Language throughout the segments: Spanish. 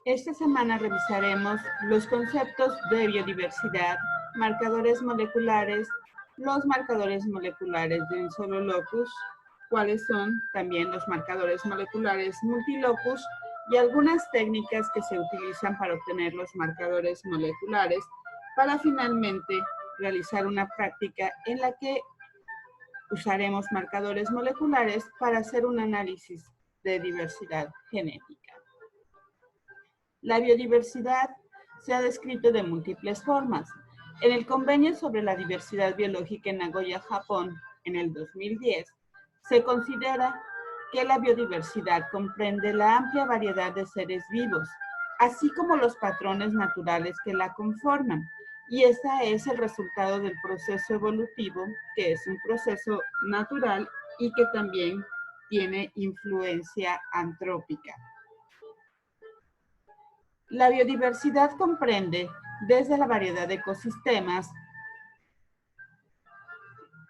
Esta semana revisaremos los conceptos de biodiversidad, marcadores moleculares, los marcadores moleculares de un solo locus, cuáles son también los marcadores moleculares multilocus y algunas técnicas que se utilizan para obtener los marcadores moleculares para finalmente realizar una práctica en la que usaremos marcadores moleculares para hacer un análisis de diversidad genética. La biodiversidad se ha descrito de múltiples formas. En el Convenio sobre la Diversidad Biológica en Nagoya, Japón, en el 2010, se considera que la biodiversidad comprende la amplia variedad de seres vivos, así como los patrones naturales que la conforman. Y ese es el resultado del proceso evolutivo, que es un proceso natural y que también tiene influencia antrópica. La biodiversidad comprende desde la variedad de ecosistemas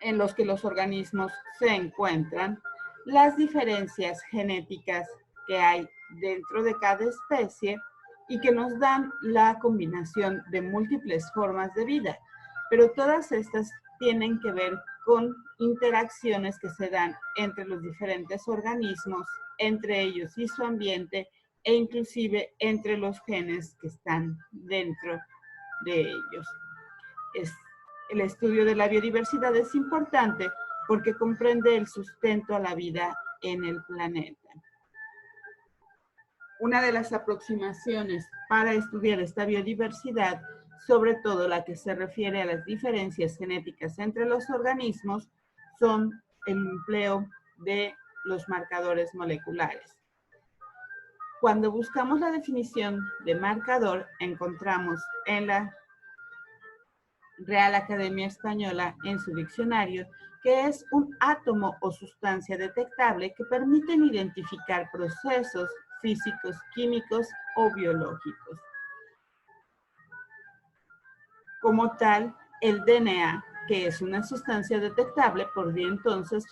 en los que los organismos se encuentran, las diferencias genéticas que hay dentro de cada especie y que nos dan la combinación de múltiples formas de vida. Pero todas estas tienen que ver con interacciones que se dan entre los diferentes organismos, entre ellos y su ambiente, e inclusive entre los genes que están dentro de ellos. El estudio de la biodiversidad es importante porque comprende el sustento a la vida en el planeta. Una de las aproximaciones para estudiar esta biodiversidad, sobre todo la que se refiere a las diferencias genéticas entre los organismos, son el empleo de los marcadores moleculares. Cuando buscamos la definición de marcador, encontramos en la Real Academia Española en su diccionario que es un átomo o sustancia detectable que permiten identificar procesos físicos, químicos o biológicos. Como tal, el DNA, que es una sustancia detectable, podría entonces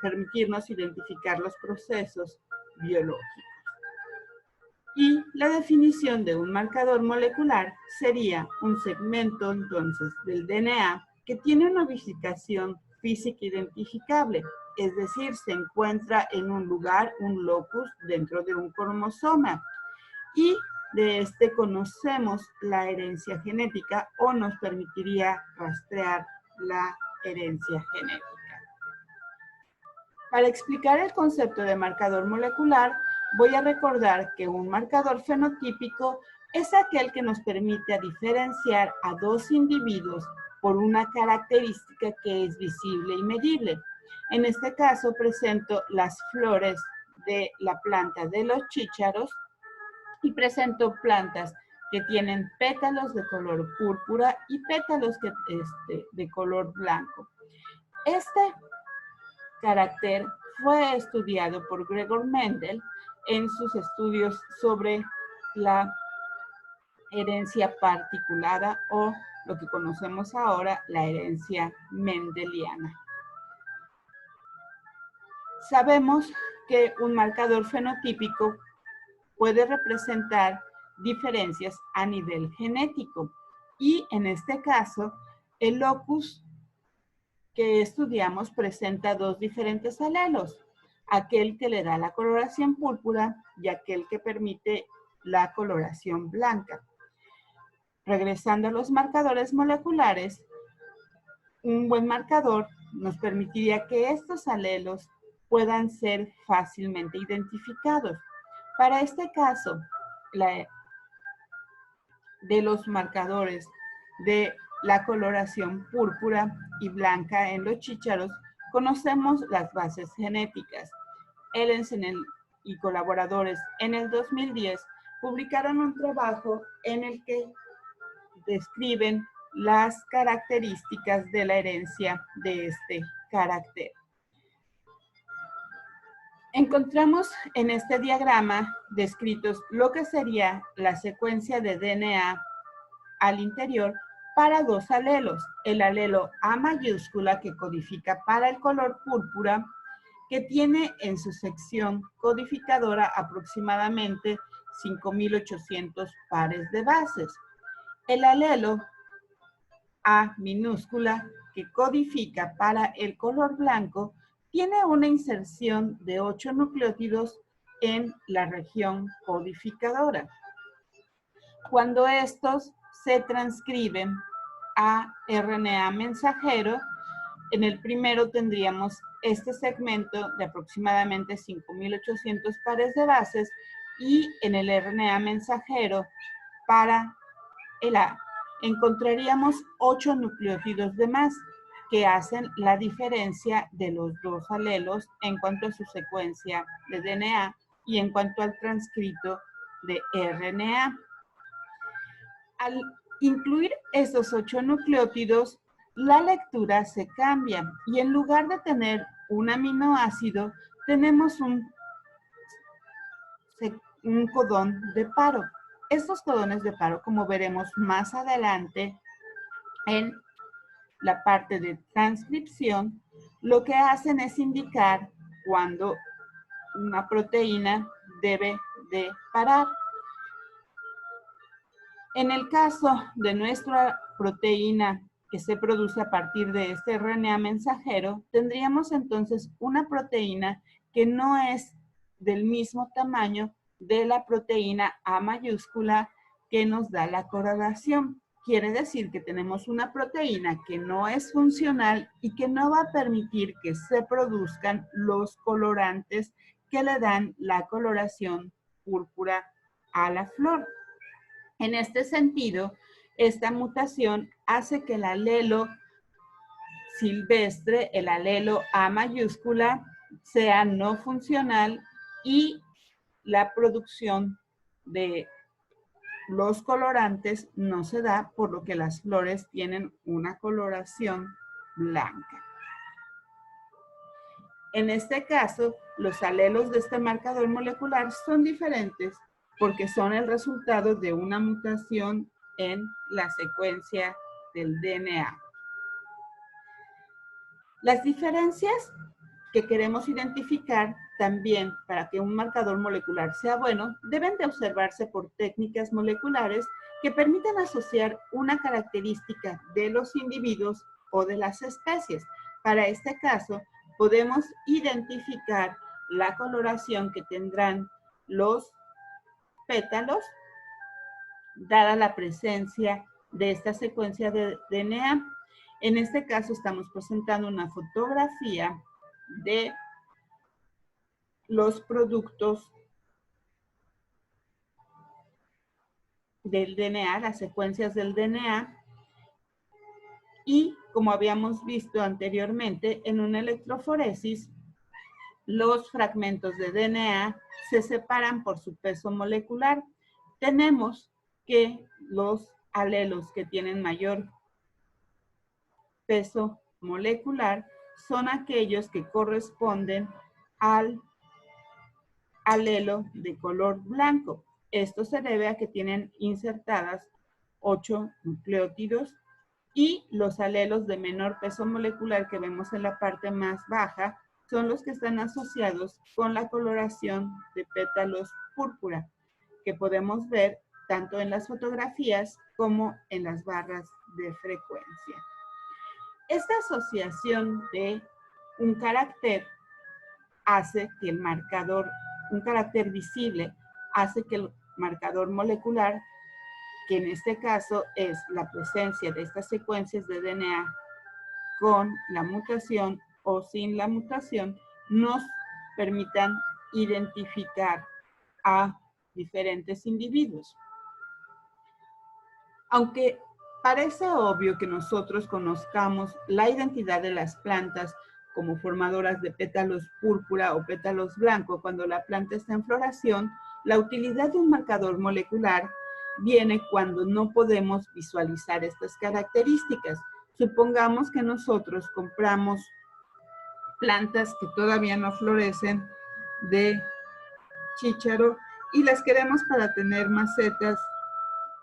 permitirnos identificar los procesos biológicos. Y la definición de un marcador molecular sería un segmento entonces del DNA que tiene una ubicación física identificable, es decir, se encuentra en un lugar, un locus dentro de un cromosoma, y de este conocemos la herencia genética o nos permitiría rastrear la herencia genética. Para explicar el concepto de marcador molecular, voy a recordar que un marcador fenotípico es aquel que nos permite diferenciar a dos individuos por una característica que es visible y medible. En este caso presento las flores de la planta de los chícharos y presento plantas que tienen pétalos de color púrpura y pétalos de color blanco. Este carácter fue estudiado por Gregor Mendel en sus estudios sobre la herencia particulada o lo que conocemos ahora, la herencia mendeliana. Sabemos que un marcador fenotípico puede representar diferencias a nivel genético y en este caso el locus que estudiamos presenta dos diferentes alelos, aquel que le da la coloración púrpura y aquel que permite la coloración blanca. Regresando a los marcadores moleculares, un buen marcador nos permitiría que estos alelos puedan ser fácilmente identificados. Para este caso, de los marcadores de la coloración púrpura y blanca en los chícharos, conocemos las bases genéticas. Ellensen y colaboradores en el 2010 publicaron un trabajo en el que describen las características de la herencia de este carácter. Encontramos en este diagrama descritos lo que sería la secuencia de DNA al interior para dos alelos. El alelo A mayúscula que codifica para el color púrpura, que tiene en su sección codificadora aproximadamente 5.800 pares de bases. El alelo A minúscula, que codifica para el color blanco, tiene una inserción de 8 nucleótidos en la región codificadora. Cuando estos se transcriben a RNA mensajero, en el primero tendríamos este segmento de aproximadamente 5.800 pares de bases y en el RNA mensajero para el A encontraríamos 8 nucleótidos de más que hacen la diferencia de los dos alelos en cuanto a su secuencia de DNA y en cuanto al transcrito de RNA. Al incluir esos 8 nucleótidos, la lectura se cambia y en lugar de tener un aminoácido, tenemos un codón de paro. Estos codones de paro, como veremos más adelante en la parte de transcripción, lo que hacen es indicar cuando una proteína debe de parar. En el caso de nuestra proteína que se produce a partir de este RNA mensajero, tendríamos entonces una proteína que no es del mismo tamaño de la proteína A mayúscula que nos da la coloración. Quiere decir que tenemos una proteína que no es funcional y que no va a permitir que se produzcan los colorantes que le dan la coloración púrpura a la flor. En este sentido, esta mutación hace que el alelo silvestre, el alelo A mayúscula, sea no funcional y la producción de los colorantes no se da, por lo que las flores tienen una coloración blanca. En este caso, los alelos de este marcador molecular son diferentes porque son el resultado de una mutación en la secuencia del DNA. Las diferencias que queremos identificar también para que un marcador molecular sea bueno, deben de observarse por técnicas moleculares que permitan asociar una característica de los individuos o de las especies. Para este caso, podemos identificar la coloración que tendrán los pétalos, dada la presencia de esta secuencia de DNA. En este caso estamos presentando una fotografía de los productos del DNA, las secuencias del DNA, y como habíamos visto anteriormente, en una electroforesis, los fragmentos de DNA se separan por su peso molecular. Tenemos que los alelos que tienen mayor peso molecular son aquellos que corresponden al alelo de color blanco. Esto se debe a que tienen insertadas 8 nucleótidos y los alelos de menor peso molecular que vemos en la parte más baja son los que están asociados con la coloración de pétalos púrpura, que podemos ver tanto en las fotografías como en las barras de frecuencia. Esta asociación de un carácter hace que el marcador, un carácter visible, hace que el marcador molecular, que en este caso es la presencia de estas secuencias de DNA con la mutación o sin la mutación, nos permitan identificar a diferentes individuos. Aunque parece obvio que nosotros conozcamos la identidad de las plantas como formadoras de pétalos púrpura o pétalos blancos cuando la planta está en floración, la utilidad de un marcador molecular viene cuando no podemos visualizar estas características. Supongamos que nosotros compramos plantas que todavía no florecen de chícharo y las queremos para tener macetas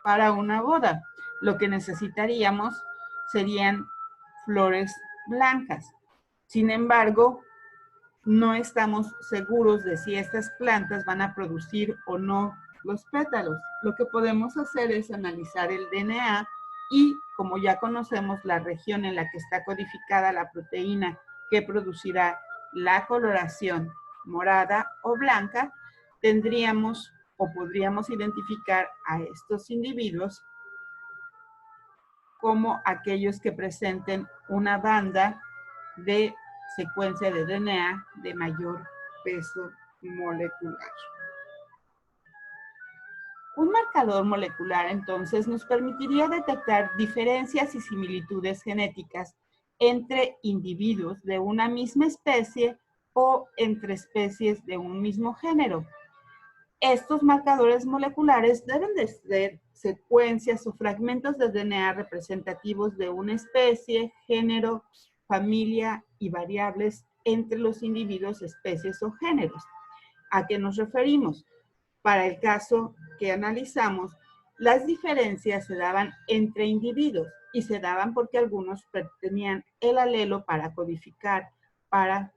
para una boda. Lo que necesitaríamos serían flores blancas. Sin embargo, no estamos seguros de si estas plantas van a producir o no los pétalos. Lo que podemos hacer es analizar el DNA y, como ya conocemos la región en la que está codificada la proteína que producirá la coloración morada o blanca, tendríamos o podríamos identificar a estos individuos como aquellos que presenten una banda de secuencia de DNA de mayor peso molecular. Un marcador molecular, entonces, nos permitiría detectar diferencias y similitudes genéticas entre individuos de una misma especie o entre especies de un mismo género. Estos marcadores moleculares deben de ser secuencias o fragmentos de DNA representativos de una especie, género, familia y variables entre los individuos, especies o géneros. ¿A qué nos referimos? Para el caso que analizamos, las diferencias se daban entre individuos y se daban porque algunos tenían el alelo para codificar para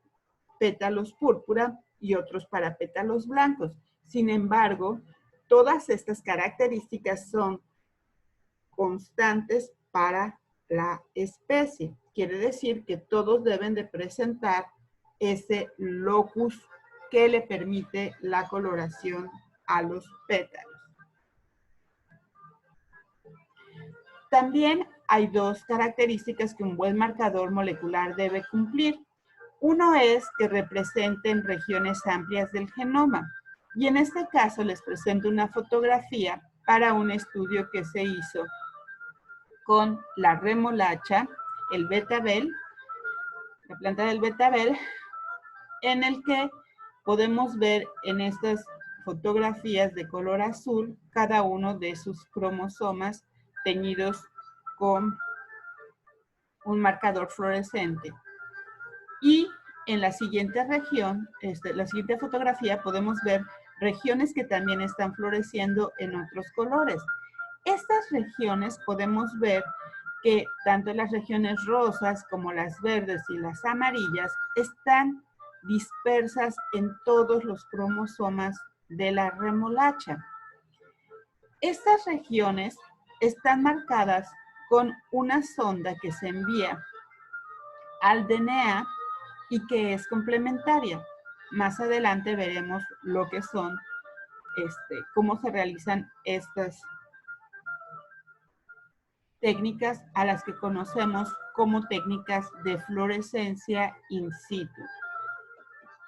pétalos púrpura y otros para pétalos blancos. Sin embargo, todas estas características son constantes para la especie. Quiere decir que todos deben de presentar ese locus que le permite la coloración a los pétalos. También hay dos características que un buen marcador molecular debe cumplir. Uno es que representen regiones amplias del genoma. Y en este caso les presento una fotografía para un estudio que se hizo con la remolacha, el betabel, la planta del betabel, en el que podemos ver en estas fotografías de color azul cada uno de sus cromosomas teñidos con un marcador fluorescente. Y en la siguiente región, la siguiente fotografía, podemos ver regiones que también están floreciendo en otros colores. Estas regiones podemos ver que tanto las regiones rosas como las verdes y las amarillas están dispersas en todos los cromosomas de la remolacha. Estas regiones están marcadas con una sonda que se envía al DNA y que es complementaria. Más adelante veremos lo que son, cómo se realizan estas técnicas a las que conocemos como técnicas de fluorescencia in situ,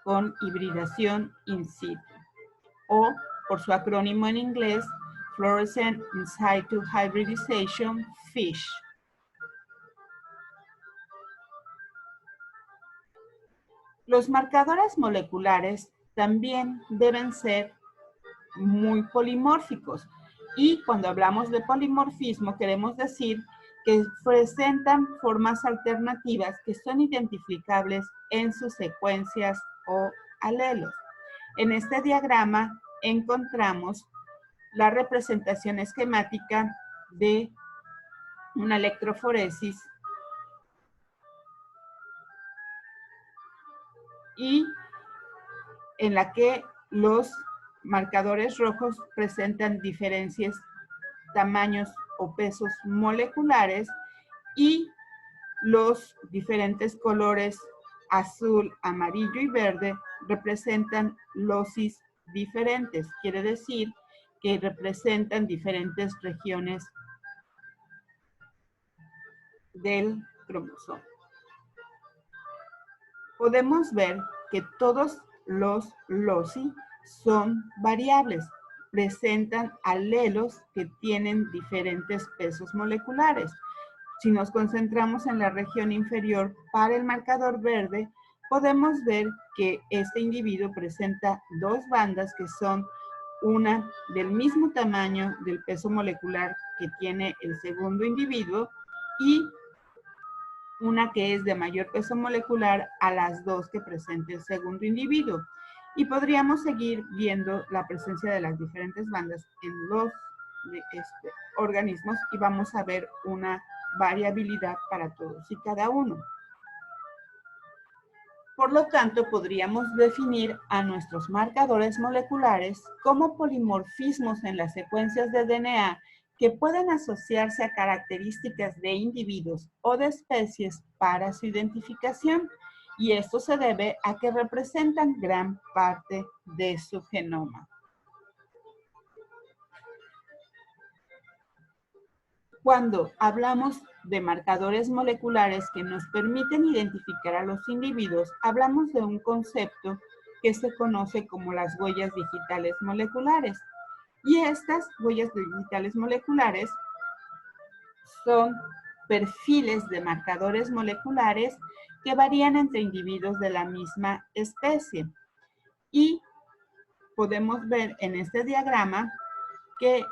con hibridación in situ, o por su acrónimo en inglés, Fluorescent in situ hybridization, FISH. Los marcadores moleculares también deben ser muy polimórficos. Y cuando hablamos de polimorfismo, queremos decir que presentan formas alternativas que son identificables en sus secuencias o alelos. En este diagrama encontramos la representación esquemática de una electroforesis y en la que los marcadores rojos presentan diferencias, tamaños o pesos moleculares y los diferentes colores azul, amarillo y verde representan losis diferentes. Quiere decir que representan diferentes regiones del cromosoma. Podemos ver que todos los loci son variables, presentan alelos que tienen diferentes pesos moleculares. Si nos concentramos en la región inferior para el marcador verde, podemos ver que este individuo presenta dos bandas que son una del mismo tamaño del peso molecular que tiene el segundo individuo y una que es de mayor peso molecular a las dos que presenta el segundo individuo. Y podríamos seguir viendo la presencia de las diferentes bandas en los organismos y vamos a ver una variabilidad para todos y cada uno. Por lo tanto, podríamos definir a nuestros marcadores moleculares como polimorfismos en las secuencias de DNA que pueden asociarse a características de individuos o de especies para su identificación, y esto se debe a que representan gran parte de su genoma. Cuando hablamos de marcadores moleculares que nos permiten identificar a los individuos, hablamos de un concepto que se conoce como las huellas digitales moleculares. Y estas huellas digitales moleculares son perfiles de marcadores moleculares que varían entre individuos de la misma especie. Y podemos ver en este diagrama que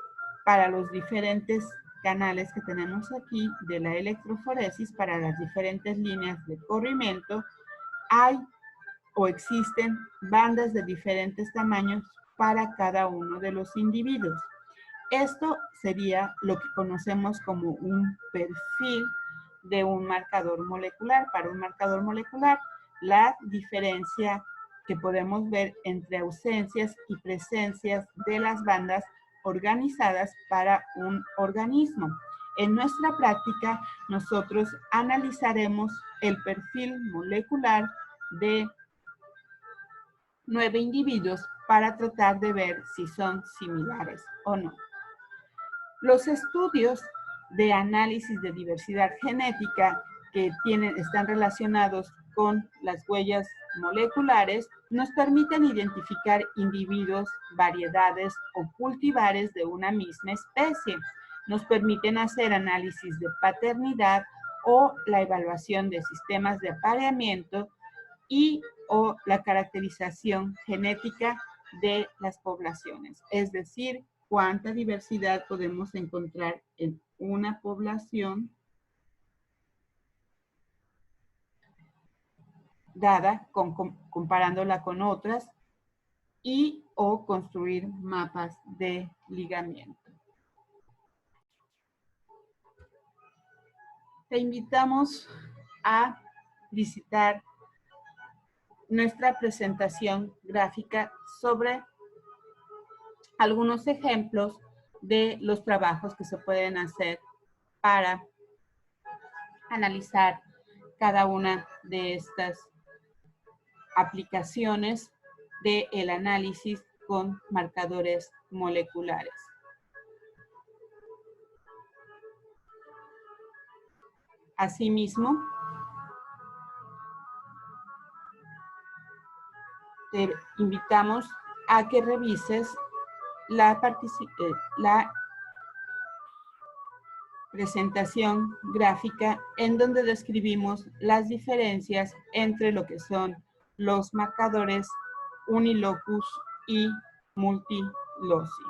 para los diferentes canales que tenemos aquí de la electroforesis, para las diferentes líneas de corrimiento, hay o existen bandas de diferentes tamaños para cada uno de los individuos. Esto sería lo que conocemos como un perfil de un marcador molecular. Para un marcador molecular, la diferencia que podemos ver entre ausencias y presencias de las bandas organizadas para un organismo. En nuestra práctica, nosotros analizaremos el perfil molecular de 9 individuos para tratar de ver si son similares o no. Los estudios de análisis de diversidad genética que están relacionados con las huellas moleculares nos permiten identificar individuos, variedades o cultivares de una misma especie. Nos permiten hacer análisis de paternidad o la evaluación de sistemas de apareamiento y o la caracterización genética de las poblaciones, es decir, cuánta diversidad podemos encontrar en una población dada comparándola con otras y o construir mapas de ligamiento. Te invitamos a visitar nuestra presentación gráfica sobre algunos ejemplos de los trabajos que se pueden hacer para analizar cada una de estas aplicaciones del análisis con marcadores moleculares. Asimismo, te invitamos a que revises la presentación gráfica en donde describimos las diferencias entre lo que son los marcadores unilocus y multiloci.